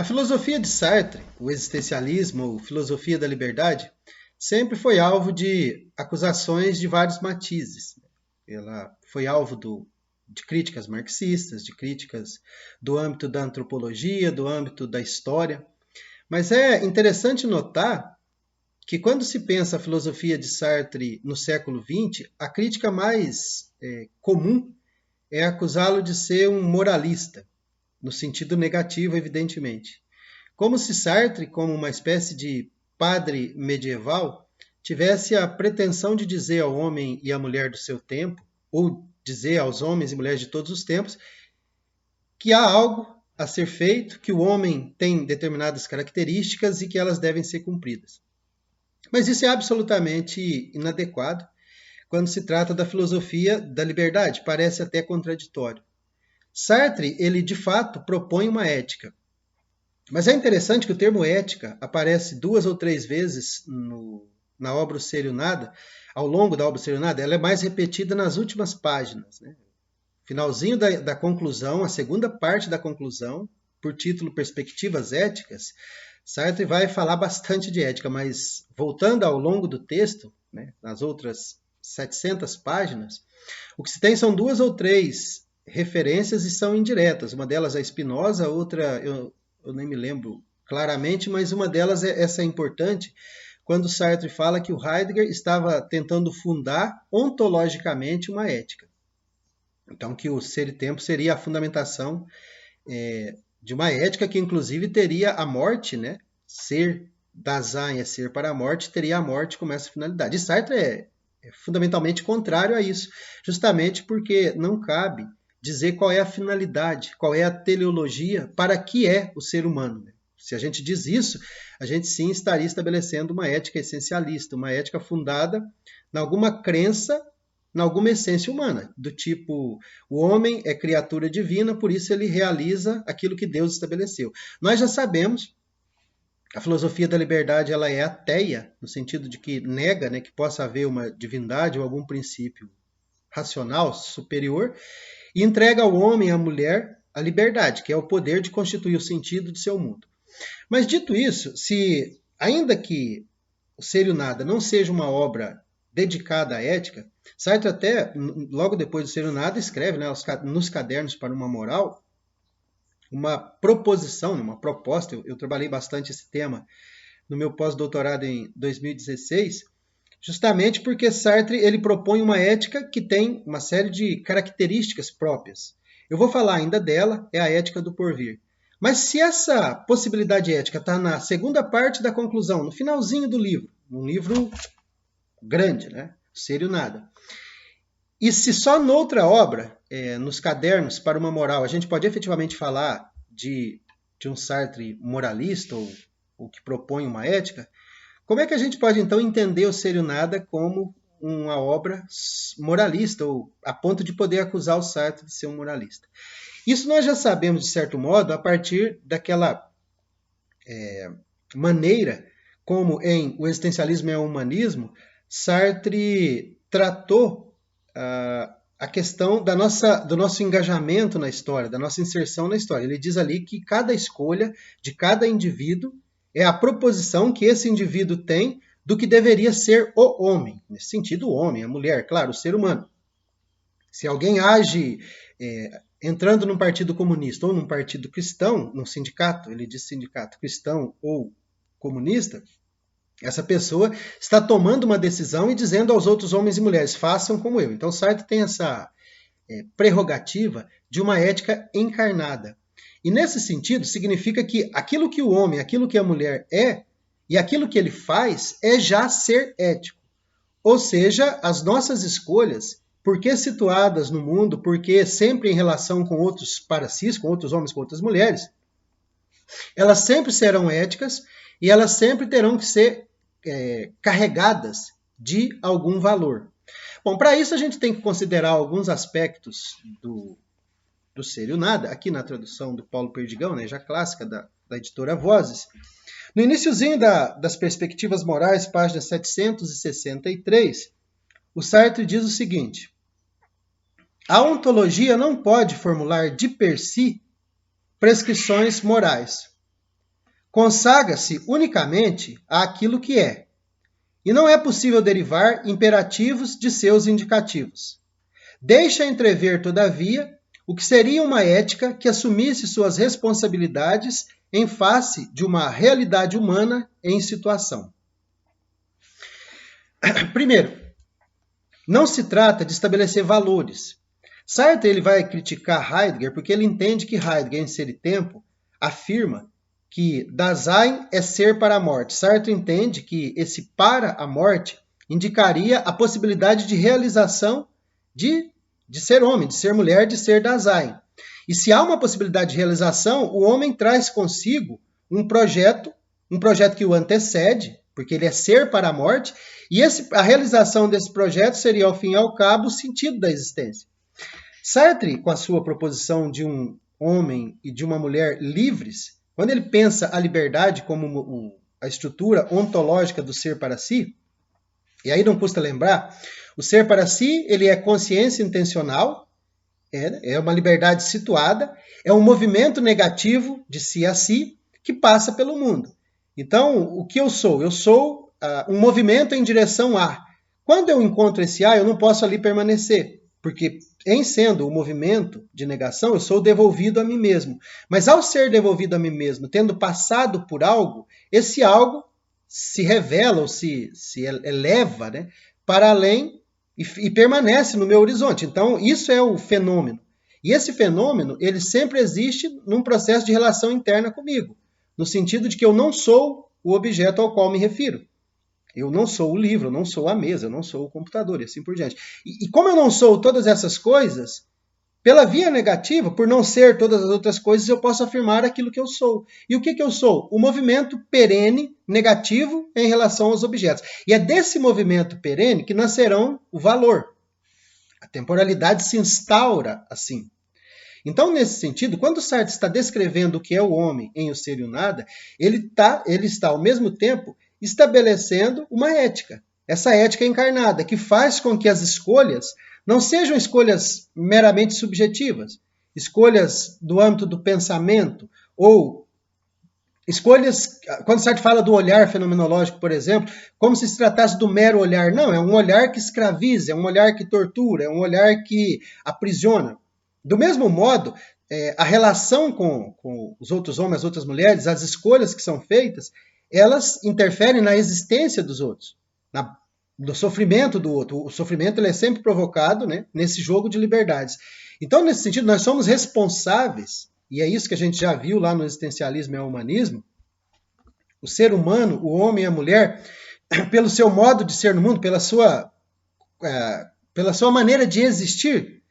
A filosofia de Sartre, o existencialismo ou filosofia da liberdade, sempre foi alvo de acusações de vários matizes. Ela foi alvo de críticas marxistas, de críticas do âmbito da antropologia, do âmbito da história. Mas é interessante notar que quando se pensa a filosofia de Sartre no século XX, a crítica mais comum é acusá-lo de ser um moralista, no sentido negativo, evidentemente. Como se Sartre, como uma espécie de padre medieval, tivesse a pretensão de dizer ao homem e à mulher do seu tempo, ou dizer aos homens e mulheres de todos os tempos, que há algo a ser feito, que o homem tem determinadas características e que elas devem ser cumpridas. Mas isso é absolutamente inadequado quando se trata da filosofia da liberdade, parece até contraditório. Sartre, ele de fato propõe uma ética. Mas é interessante que o termo ética aparece 2 ou 3 vezes na obra O Ser e o Nada, ao longo da obra O Ser e o Nada, ela é mais repetida nas últimas páginas. Né? Finalzinho da conclusão, a segunda parte da conclusão, por título Perspectivas Éticas, Sartre vai falar bastante de ética, mas voltando ao longo do texto, né, nas outras 700 páginas, o que se tem são 2 ou 3 referências e são indiretas. Uma delas é Spinoza, outra eu nem me lembro claramente, mas uma delas, essa é importante, quando Sartre fala que o Heidegger estava tentando fundar ontologicamente uma ética. Então, que o ser e tempo seria a fundamentação de uma ética que, inclusive, teria a morte, né? Ser, Dasein é ser para a morte, teria a morte como essa finalidade. E Sartre é fundamentalmente contrário a isso, justamente porque não cabe dizer qual é a finalidade, qual é a teleologia, para que é o ser humano. Se a gente diz isso, a gente sim estaria estabelecendo uma ética essencialista, uma ética fundada em alguma crença, em alguma essência humana, do tipo, o homem é criatura divina, por isso ele realiza aquilo que Deus estabeleceu. Nós já sabemos, a filosofia da liberdade ela é ateia, no sentido de que nega, né, que possa haver uma divindade ou algum princípio racional superior, e entrega ao homem e à mulher a liberdade, que é o poder de constituir o sentido de seu mundo. Mas dito isso, se ainda que o Ser e o Nada não seja uma obra dedicada à ética, Sartre até, logo depois do Ser e o Nada, escreve, né, nos cadernos para uma moral, uma proposição, uma proposta, eu trabalhei bastante esse tema no meu pós-doutorado em 2016, justamente porque Sartre ele propõe uma ética que tem uma série de características próprias. Eu vou falar ainda dela, é a ética do porvir. Mas se essa possibilidade ética está na segunda parte da conclusão, no finalzinho do livro, num livro grande, né? Ser e o Nada. E se só noutra obra, nos cadernos para uma moral, a gente pode efetivamente falar de um Sartre moralista ou que propõe uma ética, como é que a gente pode então entender o Ser e o Nada como uma obra moralista, ou a ponto de poder acusar o Sartre de ser um moralista? Isso nós já sabemos, de certo modo, a partir daquela maneira como em O Existencialismo e o Humanismo, Sartre tratou a questão do nosso engajamento na história, da nossa inserção na história. Ele diz ali que cada escolha de cada indivíduo é a proposição que esse indivíduo tem do que deveria ser o homem. Nesse sentido, o homem, a mulher, claro, o ser humano. Se alguém age entrando num partido comunista ou num partido cristão, num sindicato, ele diz sindicato cristão ou comunista, essa pessoa está tomando uma decisão e dizendo aos outros homens e mulheres, façam como eu. Então Sartre tem essa prerrogativa de uma ética encarnada. E nesse sentido, significa que aquilo que o homem, aquilo que a mulher é, e aquilo que ele faz, é já ser ético. Ou seja, as nossas escolhas, porque situadas no mundo, porque sempre em relação com outros paracis, com outros homens, com outras mulheres, elas sempre serão éticas e elas sempre terão que ser carregadas de algum valor. Bom, para isso a gente tem que considerar alguns aspectos do Ser e o Nada, aqui na tradução do Paulo Perdigão, né, já clássica da editora Vozes. No iniciozinho das Perspectivas Morais, página 763, o Sartre diz o seguinte: a ontologia não pode formular de per si prescrições morais. consagra-se unicamente àquilo que é, e não é possível derivar imperativos de seus indicativos. Deixa entrever, todavia, o que seria uma ética que assumisse suas responsabilidades em face de uma realidade humana em situação. Primeiro, não se trata de estabelecer valores. Sartre ele vai criticar Heidegger porque ele entende que Heidegger, em Ser e Tempo, afirma que Dasein é ser para a morte. Sartre entende que esse para a morte indicaria a possibilidade de realização de ser homem, de ser mulher, de ser Dasein. E se há uma possibilidade de realização, o homem traz consigo um projeto que o antecede, porque ele é ser para a morte, e a realização desse projeto seria, ao fim e ao cabo, o sentido da existência. Sartre, com a sua proposição de um homem e de uma mulher livres, quando ele pensa a liberdade como a estrutura ontológica do ser para si, e aí não custa lembrar, o ser para si ele é consciência intencional, é uma liberdade situada, é um movimento negativo de si a si que passa pelo mundo. Então, o que eu sou? Eu sou um movimento em direção a. Quando eu encontro esse A, eu não posso ali permanecer, porque em sendo o movimento de negação, eu sou devolvido a mim mesmo. Mas ao ser devolvido a mim mesmo, tendo passado por algo, esse algo se revela ou se eleva, né, para além e permanece no meu horizonte. Então, isso é o fenômeno. E esse fenômeno, ele sempre existe num processo de relação interna comigo, no sentido de que eu não sou o objeto ao qual me refiro. Eu não sou o livro, eu não sou a mesa, eu não sou o computador, e assim por diante. E como eu não sou todas essas coisas, pela via negativa, por não ser todas as outras coisas, eu posso afirmar aquilo que eu sou. E o que eu sou? O movimento perene negativo em relação aos objetos. E é desse movimento perene que nascerão o valor. A temporalidade se instaura assim. Então, nesse sentido, quando Sartre está descrevendo o que é o homem em O Ser e o Nada, ele está, ao mesmo tempo, estabelecendo uma ética. Essa ética encarnada, que faz com que as escolhas não sejam escolhas meramente subjetivas, escolhas do âmbito do pensamento, ou escolhas, quando Sartre fala do olhar fenomenológico, por exemplo, como se tratasse do mero olhar. Não, é um olhar que escraviza, é um olhar que tortura, é um olhar que aprisiona. Do mesmo modo, a relação com os outros homens, as outras mulheres, as escolhas que são feitas, elas interferem na existência dos outros, no sofrimento do outro. O sofrimento ele é sempre provocado, né, nesse jogo de liberdades. Então, nesse sentido, nós somos responsáveis, e é isso que a gente já viu lá no existencialismo e no humanismo, o ser humano, o homem e a mulher, pelo seu modo de ser no mundo, pela sua maneira de existir,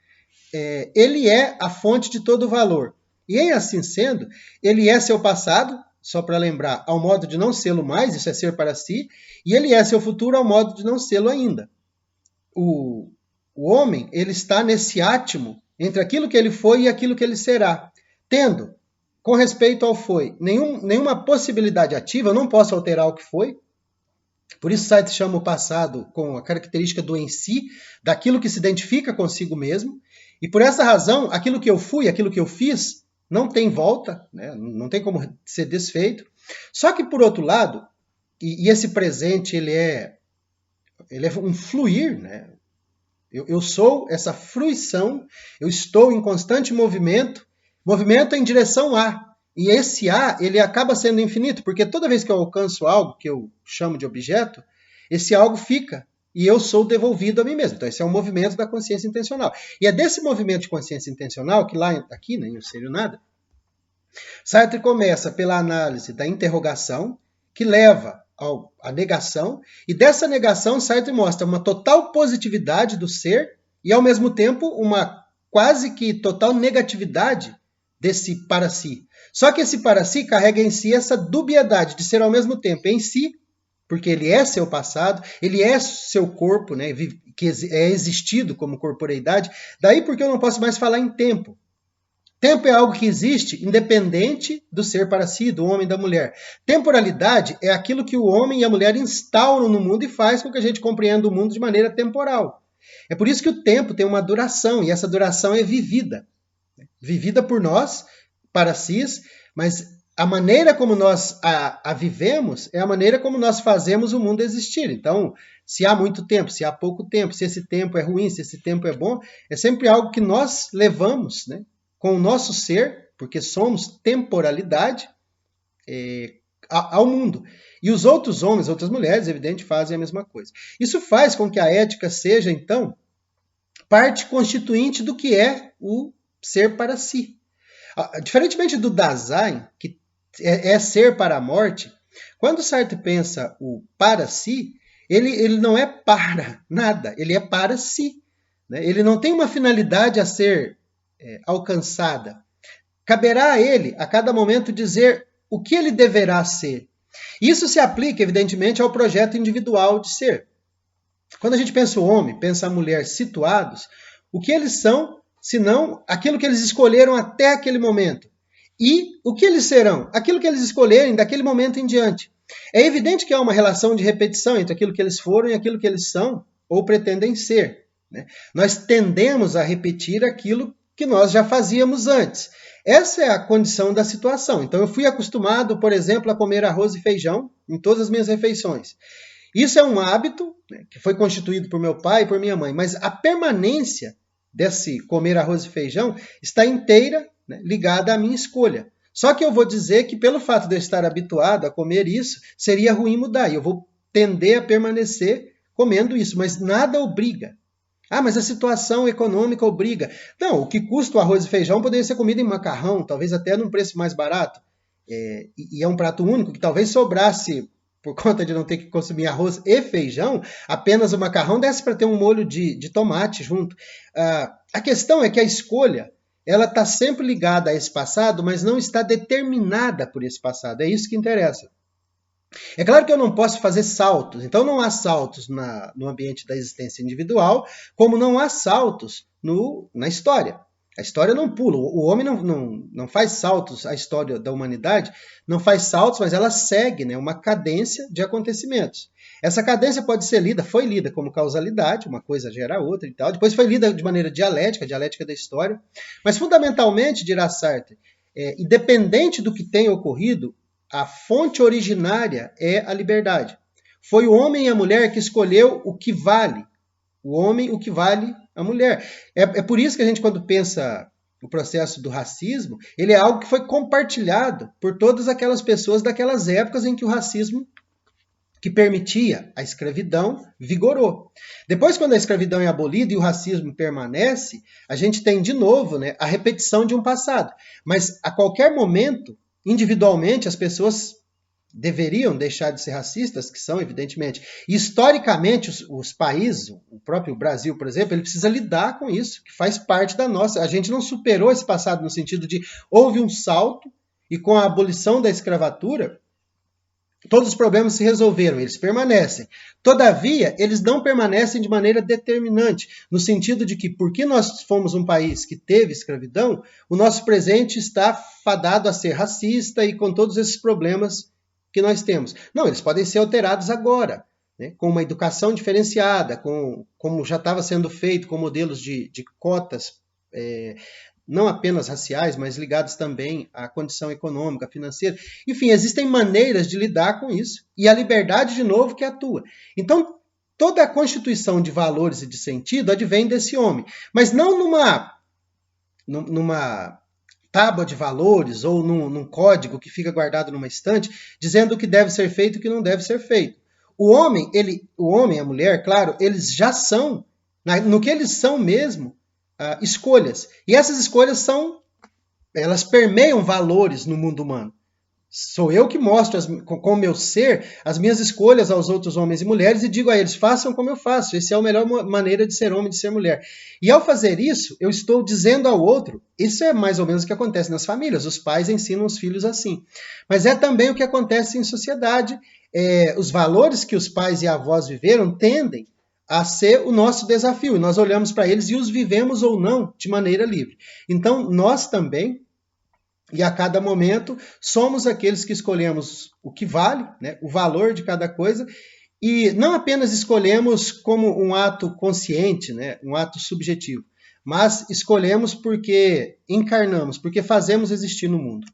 ele é a fonte de todo o valor. E em assim sendo, ele é seu passado, só para lembrar, ao modo de não sê-lo mais, isso é ser para si, e ele é seu futuro ao modo de não sê-lo ainda. O homem, ele está nesse átimo entre aquilo que ele foi e aquilo que ele será, tendo, com respeito ao foi, nenhuma possibilidade ativa, eu não posso alterar o que foi. Por isso Sartre chama o passado com a característica do em si, daquilo que se identifica consigo mesmo, e por essa razão, aquilo que eu fui, aquilo que eu fiz, não tem volta, né? Não tem como ser desfeito. Só que, por outro lado, e esse presente ele é um fluir, né? Eu sou essa fruição, eu estou em constante movimento em direção a. E esse A, ele acaba sendo infinito, porque toda vez que eu alcanço algo que eu chamo de objeto, esse algo fica e eu sou devolvido a mim mesmo. Então, esse é um movimento da consciência intencional. E é desse movimento de consciência intencional que aqui, né, em O Ser e o Nada, Sartre começa pela análise da interrogação, que leva à negação, e dessa negação Sartre mostra uma total positividade do ser e, ao mesmo tempo, uma quase que total negatividade desse para si. Só que esse para si carrega em si essa dubiedade de ser ao mesmo tempo em si, porque ele é seu passado, ele é seu corpo, né, que é existido como corporeidade. Daí porque eu não posso mais falar em tempo. Tempo é algo que existe independente do ser para si, do homem e da mulher. Temporalidade é aquilo que o homem e a mulher instauram no mundo e faz com que a gente compreenda o mundo de maneira temporal. É por isso que o tempo tem uma duração, e essa duração é vivida. Vivida por nós, para si, mas a maneira como nós a vivemos é a maneira como nós fazemos o mundo existir. Então, se há muito tempo, se há pouco tempo, se esse tempo é ruim, se esse tempo é bom, é sempre algo que nós levamos, né, com o nosso ser, porque somos temporalidade, ao mundo. E os outros homens, outras mulheres, evidente, fazem a mesma coisa. Isso faz com que a ética seja, então, parte constituinte do que é o ser para si. Diferentemente do Dasein, que é ser para a morte, quando Sartre pensa o para si, ele não é para nada, ele é para si. Né? Ele não tem uma finalidade a ser alcançada. Caberá a ele, a cada momento, dizer o que ele deverá ser. Isso se aplica, evidentemente, ao projeto individual de ser. Quando a gente pensa o homem, pensa a mulher situados, o que eles são, senão aquilo que eles escolheram até aquele momento. E o que eles serão? Aquilo que eles escolherem daquele momento em diante. É evidente que há uma relação de repetição entre aquilo que eles foram e aquilo que eles são ou pretendem ser. Né? Nós tendemos a repetir aquilo que nós já fazíamos antes. Essa é a condição da situação. Então, eu fui acostumado, por exemplo, a comer arroz e feijão em todas as minhas refeições. Isso é um hábito, né, que foi constituído por meu pai e por minha mãe, mas a permanência desse comer arroz e feijão está inteira, né, ligada à minha escolha. Só que eu vou dizer que pelo fato de eu estar habituado a comer isso, seria ruim mudar. E eu vou tender a permanecer comendo isso, mas nada obriga. Ah, mas a situação econômica obriga. Não, o que custa o arroz e feijão poderia ser comido em macarrão, talvez até num preço mais barato. E é um prato único que talvez sobrasse, por conta de não ter que consumir arroz e feijão, apenas o macarrão desse para ter um molho de tomate junto. A questão é que a escolha ela está sempre ligada a esse passado, mas não está determinada por esse passado. É isso que interessa. É claro que eu não posso fazer saltos, então não há saltos no ambiente da existência individual, como não há saltos na história. A história não pula, o homem não faz saltos, a história da humanidade não faz saltos, mas ela segue, né, uma cadência de acontecimentos. Essa cadência pode ser foi lida como causalidade, uma coisa gera a outra e tal, depois foi lida de maneira dialética da história, mas fundamentalmente, dirá Sartre, independente do que tenha ocorrido, a fonte originária é a liberdade. Foi o homem e a mulher que escolheu o que vale. O homem, o que vale a mulher. É por isso que a gente, quando pensa o processo do racismo, ele é algo que foi compartilhado por todas aquelas pessoas daquelas épocas em que o racismo, que permitia a escravidão, vigorou. Depois, quando a escravidão é abolida e o racismo permanece, a gente tem, de novo, né, a repetição de um passado. Mas, a qualquer momento, individualmente, as pessoas deveriam deixar de ser racistas, que são, evidentemente. E, historicamente, os países, o próprio Brasil, por exemplo, ele precisa lidar com isso, que faz parte da nossa. A gente não superou esse passado no sentido de houve um salto e com a abolição da escravatura, todos os problemas se resolveram, eles permanecem. Todavia, eles não permanecem de maneira determinante, no sentido de que, porque nós fomos um país que teve escravidão, o nosso presente está fadado a ser racista e com todos esses problemas que nós temos. Não, eles podem ser alterados agora, né, com uma educação diferenciada, como já estava sendo feito, com modelos de cotas, não apenas raciais, mas ligados também à condição econômica, financeira. Enfim, existem maneiras de lidar com isso, e a liberdade, de novo, que atua. Então, toda a constituição de valores e de sentido advém desse homem, mas não numa tábua de valores ou num código que fica guardado numa estante, dizendo o que deve ser feito e o que não deve ser feito. O homem e a mulher, claro, eles já são, no que eles são mesmo, escolhas. E essas escolhas elas permeiam valores no mundo humano. Sou eu que mostro com o meu ser as minhas escolhas aos outros homens e mulheres e digo a eles, façam como eu faço. Essa é a melhor maneira de ser homem, de ser mulher. E ao fazer isso, eu estou dizendo ao outro, isso é mais ou menos o que acontece nas famílias. Os pais ensinam os filhos assim. Mas é também o que acontece em sociedade. Os valores que os pais e avós viveram tendem a ser o nosso desafio. E nós olhamos para eles e os vivemos ou não de maneira livre. Então, nós também, e a cada momento, somos aqueles que escolhemos o que vale, né, o valor de cada coisa, e não apenas escolhemos como um ato consciente, né, um ato subjetivo, mas escolhemos porque encarnamos, porque fazemos existir no mundo.